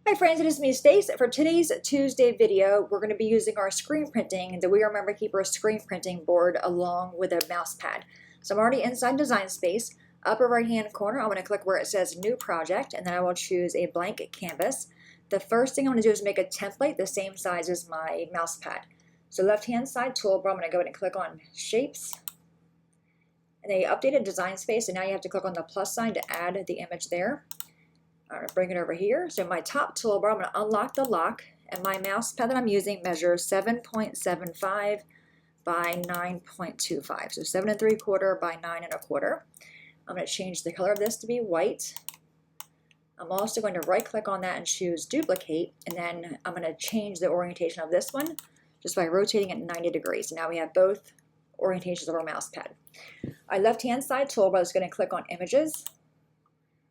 Hi friends, it is me, Stace. For today's Tuesday video, we're going to be using our screen printing, the WRMK Keeper screen printing board along with a mouse pad. So I'm already inside Design Space. Upper right hand corner, I'm going to click where it says New Project, and then I will choose a blank canvas. The first thing I'm going to do is make a template the same size as my mouse pad. So left hand side toolbar, I'm going to go ahead and click on Shapes. And they updated Design Space, and now you have to click on the plus sign to add the image there. I'm going to bring it over here. So my top toolbar, I'm going to unlock the lock, and my mouse pad that I'm using measures 7.75 by 9.25. So 7 3/4 by 9 1/4. I'm going to change the color of this to be white. I'm also going to right click on that and choose duplicate, and then I'm going to change the orientation of this one just by rotating it 90 degrees. So now we have both orientations of our mouse pad. Our left hand side toolbar is going to click on images.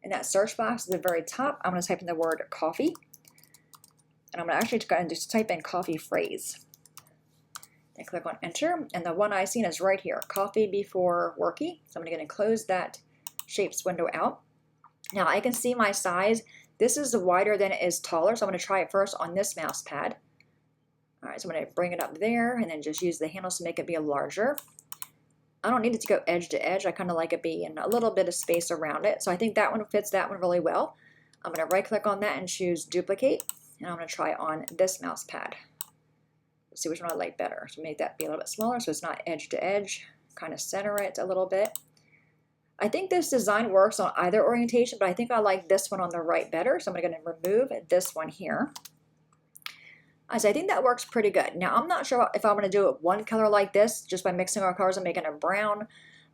In that search box at the very top, I'm going to type in the word coffee. And I'm going to actually just type in coffee phrase. And click on enter. And the one I seen is right here, coffee before worky. So I'm going to close that shapes window out. Now I can see my size. This is wider than it is taller. So I'm going to try it first on this mouse pad. All right, so I'm going to bring it up there and then just use the handles to make it be larger. I don't need it to go edge to edge. I kind of like it being a little bit of space around it. So I think that one fits that one really well. I'm going to right click on that and choose duplicate. And I'm going to try it on this mouse pad. Let's see which one I like better. So make that be a little bit smaller so it's not edge to edge. Kind of center it a little bit. I think this design works on either orientation, but I think I like this one on the right better. So I'm going to remove this one here. So I think that works pretty good. Now I'm not sure if I'm going to do it one color like this, just by mixing our colors and making a brown.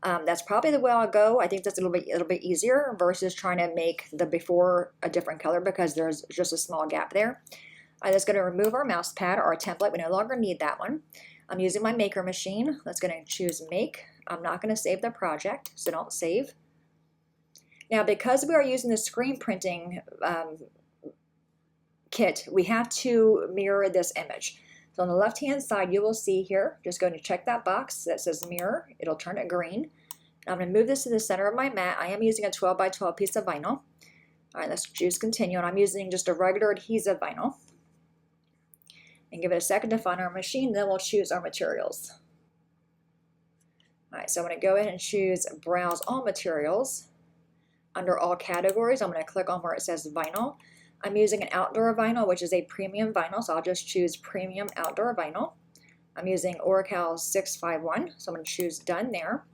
That's probably the way I'll go. I think that's a little bit easier versus trying to make the before a different color because there's just a small gap there. I'm just going to remove our mouse pad or our template. We no longer need that one. I'm using my maker machine. Let's going to choose make. I'm not going to save the project, so don't save. Now because we are using the screen printing kit, we have to mirror this image. So on the left hand side you will see here, just going to check that box that says mirror. It'll turn it green. I'm going to move this to the center of my mat. I am using a 12 by 12 piece of vinyl. All right, let's choose continue, and I'm using just a regular adhesive vinyl. And give it a second to find our machine, then we'll choose our materials. All right, so I'm going to go ahead and choose browse all materials. Under all categories, I'm going to click on where it says vinyl. I'm using an outdoor vinyl, which is a premium vinyl, so I'll just choose premium outdoor vinyl. I'm using Oracal 651, so I'm going to choose done there.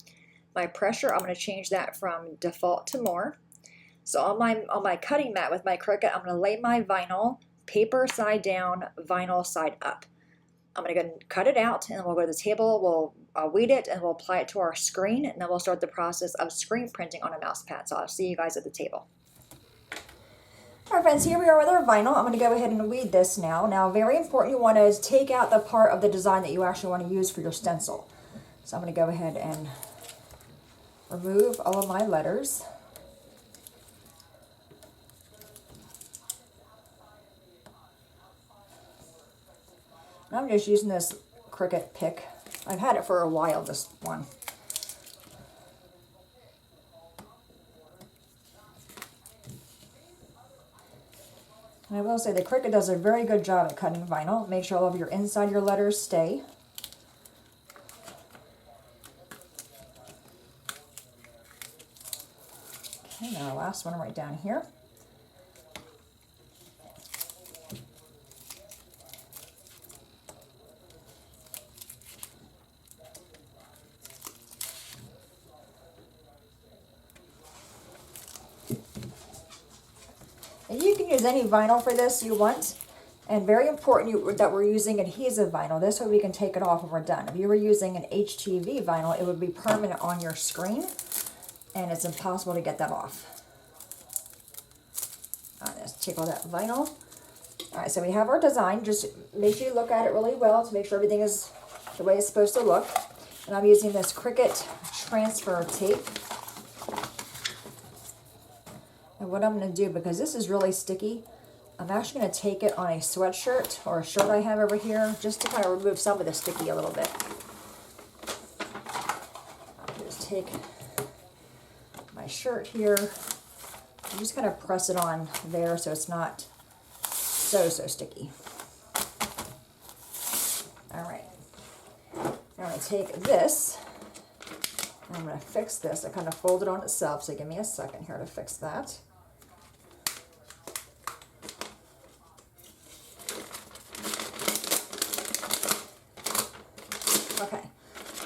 My pressure, I'm going to change that from default to more. So on my cutting mat with my Cricut, I'm going to lay my vinyl paper side down, vinyl side up. I'm going to go and cut it out, and then we'll go to the table, we'll weed it, and we'll apply it to our screen, and then we'll start the process of screen printing on a mouse pad. So I'll see you guys at the table. All right, friends, here we are with our vinyl. I'm going to go ahead and weed this now. Now, very important, you want to take out the part of the design that you actually want to use for your stencil. So I'm going to go ahead and remove all of my letters. And I'm just using this Cricut pick. I've had it for a while, this one. And I will say the Cricut does a very good job at cutting vinyl. Make sure all of your inside your letters stay. Okay, now our last one right down here. And you can use any vinyl for this you want. And very important that we're using adhesive vinyl. This way we can take it off when we're done. If you were using an HTV vinyl, it would be permanent on your screen. And it's impossible to get that off. All right, let's take all that vinyl. All right, so we have our design. Just make sure you look at it really well to make sure everything is the way it's supposed to look. And I'm using this Cricut transfer tape. And what I'm going to do, because this is really sticky, I'm actually going to take it on a sweatshirt or a shirt I have over here, just to kind of remove some of the sticky a little bit. I'll just take my shirt here and just kind of press it on there so it's not so sticky. All right. Now I'm going to take this, and I'm going to fix this. I kind of fold it on itself, so give me a second here to fix that. Okay,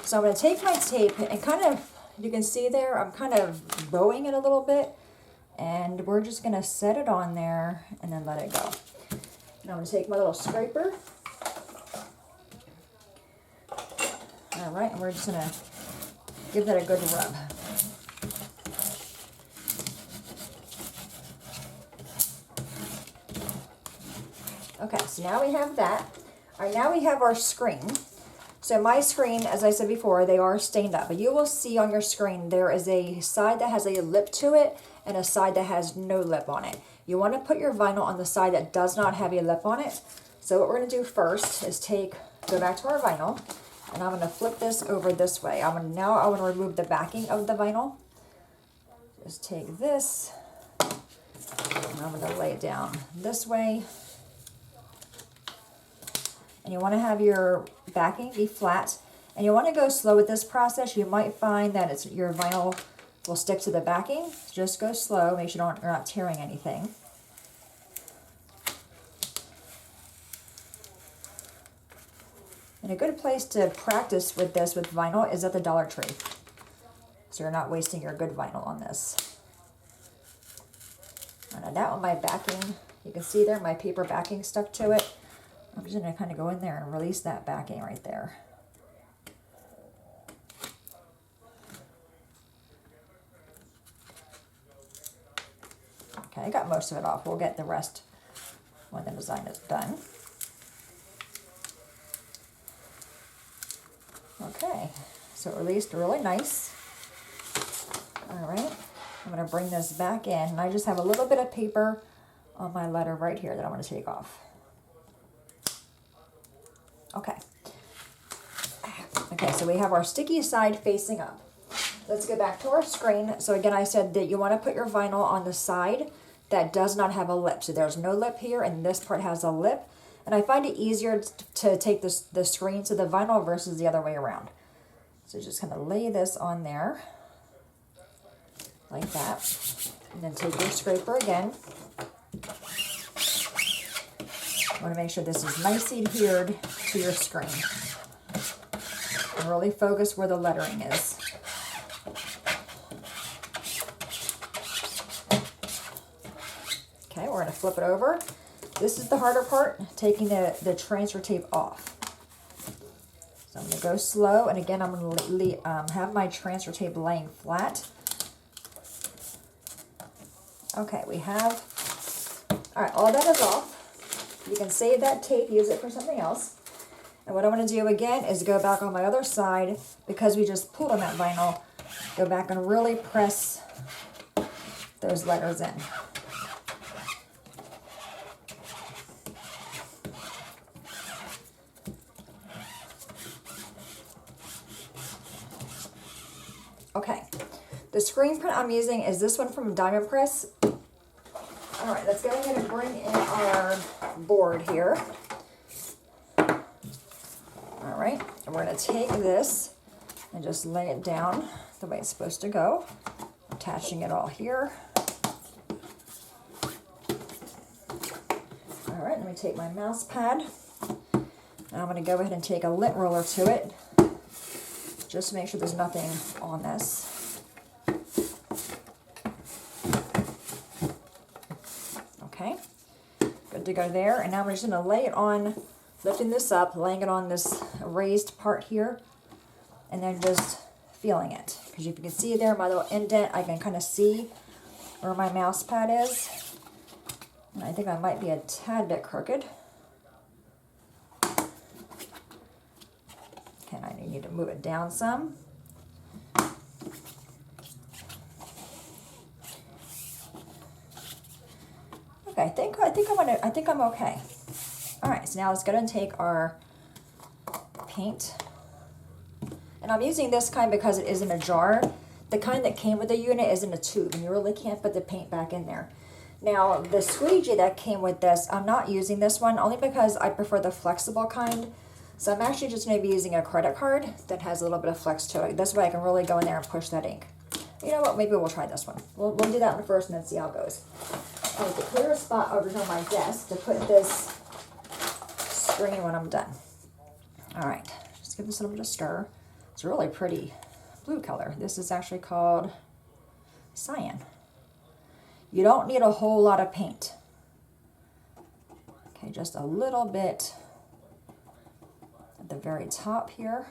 so I'm going to take my tape and kind of, you can see there, I'm kind of bowing it a little bit, and we're just going to set it on there and then let it go. And I'm going to take my little scraper. All right, and we're just going to give that a good rub. Okay, so now we have that. All right, now we have our screen. So my screen, as I said before, they are stained up. But you will see on your screen there is a side that has a lip to it and a side that has no lip on it. You want to put your vinyl on the side that does not have a lip on it. So what we're going to do first is go back to our vinyl, and I'm going to flip this over this way. Now I want to remove the backing of the vinyl. Just take this, and I'm going to lay it down this way. And you want to have your backing be flat, and you want to go slow with this process. You might find that your vinyl will stick to the backing. Just go slow, make sure you're not tearing anything. And a good place to practice with this with vinyl is at the Dollar Tree, so you're not wasting your good vinyl on this. And that one, my backing, you can see there my paper backing stuck to it. I'm just going to kind of go in there and release that backing right there. Okay, I got most of it off. We'll get the rest when the design is done. Okay, so it released really nice. All right, I'm going to bring this back in, and I just have a little bit of paper on my letter right here that I'm going to take off. Okay. Okay, so we have our sticky side facing up. Let's go back to our screen. So again, I said that you want to put your vinyl on the side that does not have a lip. So there's no lip here, and this part has a lip. And I find it easier to take the screen to the vinyl versus the other way around. So just kind of lay this on there, like that. And then take your scraper again. You want to make sure this is nicely adhered to your screen. And really focus where the lettering is. Okay, we're going to flip it over. This is the harder part, taking the transfer tape off. So I'm going to go slow, and again, I'm going to have my transfer tape laying flat. Okay, we have, all right, all that is off. You can save that tape, use it for something else. And what I'm going to do again is go back on my other side, because we just pulled on that vinyl, go back and really press those letters in. Okay, the screen print I'm using is this one from Diamond Press. All right, let's go ahead and bring in our board here. All right, and we're going to take this and just lay it down the way it's supposed to go, attaching it all here. All right, let me take my mouse pad. Now I'm going to go ahead and take a lint roller to it, just to make sure there's nothing on this. Okay, good to go there. And now we're just going to lay it on, lifting this up, laying it on this raised part here, and then just feeling it. Because you can see there, my little indent, I can kind of see where my mouse pad is. And I think I might be a tad bit crooked. Okay, I need to move it down some. Okay, I think I'm okay. All right, so now let's go ahead and take our paint. And I'm using this kind because it is in a jar. The kind that came with the unit is in a tube, and you really can't put the paint back in there. Now, the squeegee that came with this, I'm not using this one only because I prefer the flexible kind. So I'm actually just going to be using a credit card that has a little bit of flex to it. This way I can really go in there and push that ink. You know what? Maybe we'll try this one. We'll do that one first and then see how it goes. I need to clear a spot over here on my desk to put this screen when I'm done. All right, just give this a little bit of stir. It's a really pretty blue color. This is actually called cyan. You don't need a whole lot of paint. Okay, just a little bit at the very top here.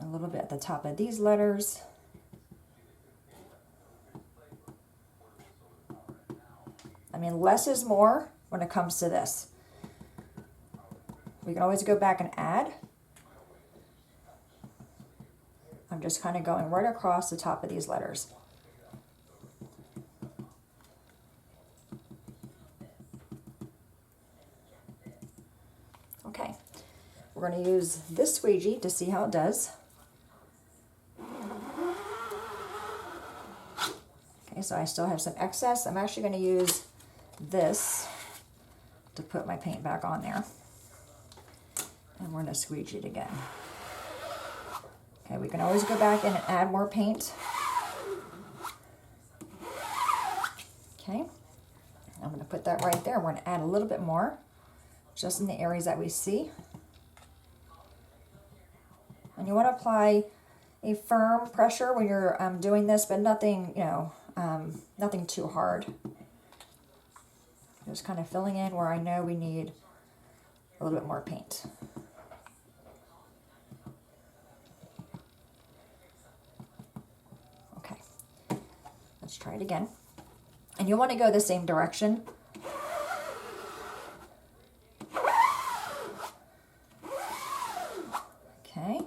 A little bit at the top of these letters. I mean, less is more when it comes to this. We can always go back and add. I'm just kind of going right across the top of these letters. Okay, we're going to use this squeegee to see how it does. Okay, so I still have some excess. I'm actually going to use this to put my paint back on there. And we're going to squeegee it again. Okay, we can always go back in and add more paint. Okay, I'm going to put that right there. We're going to add a little bit more, just in the areas that we see. And you want to apply a firm pressure when you're doing this, but nothing, nothing too hard. Just kind of filling in where I know we need a little bit more paint. Okay, let's try it again. And you want to go the same direction. Okay.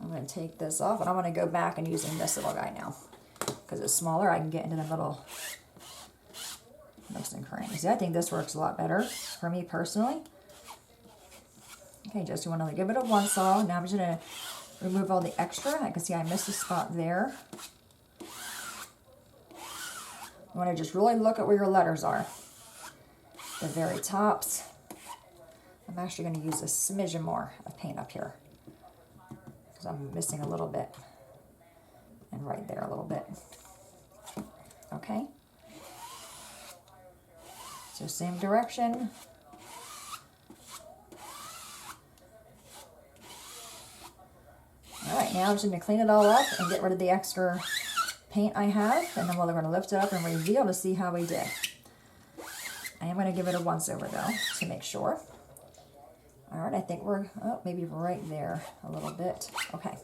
I'm going to take this off, and I'm going to go back and using this little guy now. Because it's smaller, I can get into the little nooks and crannies. I think this works a lot better for me personally. Okay, just you want to give it a once all. Now I'm just going to remove all the extra. I can see I missed a spot there. You want to just really look at where your letters are. The very tops. I'm actually going to use a smidgen more of paint up here because I'm missing a little bit. And right there a little bit. Okay. So same direction. All right, now I'm just going to clean it all up and get rid of the extra paint I have, and then we're going to lift it up and reveal to see how we did. I am going to give it a once over though to make sure. All right, I think we're maybe right there a little bit. Okay,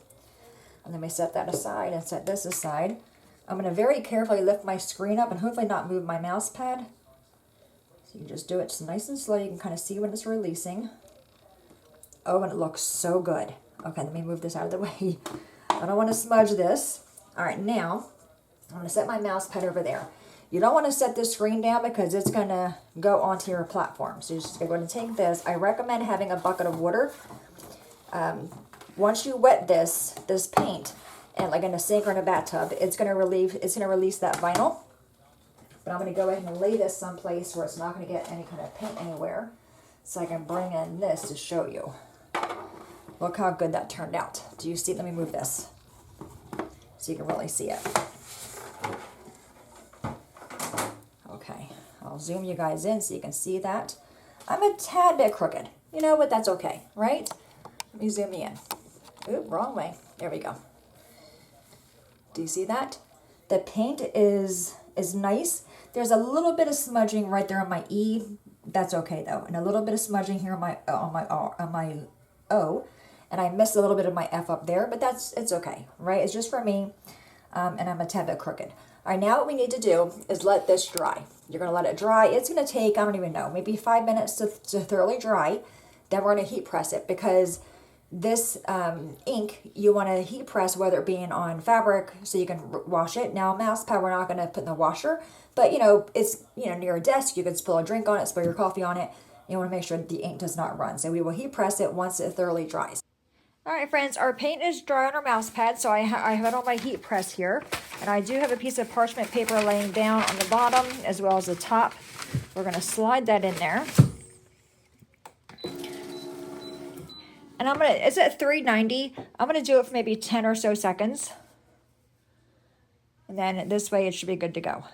and then we set that aside and set this aside. I'm going to very carefully lift my screen up and hopefully not move my mouse pad. So you just do it just nice and slow. You can kind of see when it's releasing. Oh, and it looks so good. Okay, let me move this out of the way. I don't want to smudge this. All right, now I'm going to set my mouse pad over there. You don't want to set this screen down because it's going to go onto your platform. So you're just going to take this. I recommend having a bucket of water. Once you wet this paint, and like in a sink or in a bathtub, it's going to release that vinyl. But I'm going to go ahead and lay this someplace where it's not going to get any kind of paint anywhere. So I can bring in this to show you. Look how good that turned out. Do you see? Let me move this so you can really see it. Okay, I'll zoom you guys in so you can see that. I'm a tad bit crooked. You know, but that's okay, right? Let me zoom you in. Oop, wrong way. There we go. Do you see that? The paint is nice. There's a little bit of smudging right there on my E. That's okay though, and a little bit of smudging here on my O, and I missed a little bit of my F up there, but it's okay, right? It's just for me, and I'm a tad bit crooked. All right, now what we need to do is let this dry. You're gonna let it dry. It's gonna take, I don't even know, maybe 5 minutes to thoroughly dry. Then we're gonna heat press it because this ink, you wanna heat press whether it being on fabric so you can wash it. Now mouse pad, we're not gonna put in the washer, but it's near a desk. You can spill a drink on it, spill your coffee on it. You wanna make sure that the ink does not run. So we will heat press it once it thoroughly dries. All right, friends, our paint is dry on our mouse pad, so I have it on my heat press here. And I do have a piece of parchment paper laying down on the bottom as well as the top. We're going to slide that in there. And it's at 390. I'm going to do it for maybe 10 or so seconds. And then this way it should be good to go.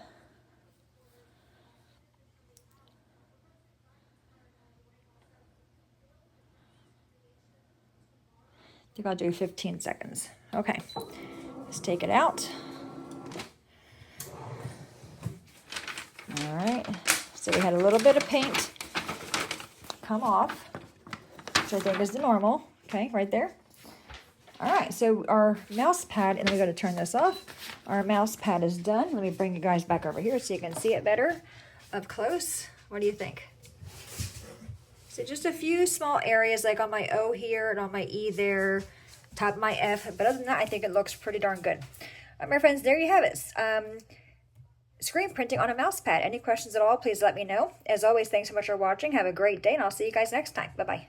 I think I'll do 15 seconds. Okay, let's take it out. All right, so we had a little bit of paint come off, which I think is the normal, okay, right there. All right, so our mouse pad, and then we got to turn this off. Our mouse pad is done. Let me bring you guys back over here so you can see it better up close. What do you think? So just a few small areas like on my O here and on my E there, top of my F. But other than that, I think it looks pretty darn good. All right, my friends, there you have it. Screen printing on a mouse pad. Any questions at all, please let me know. As always, thanks so much for watching. Have a great day, and I'll see you guys next time. Bye-bye.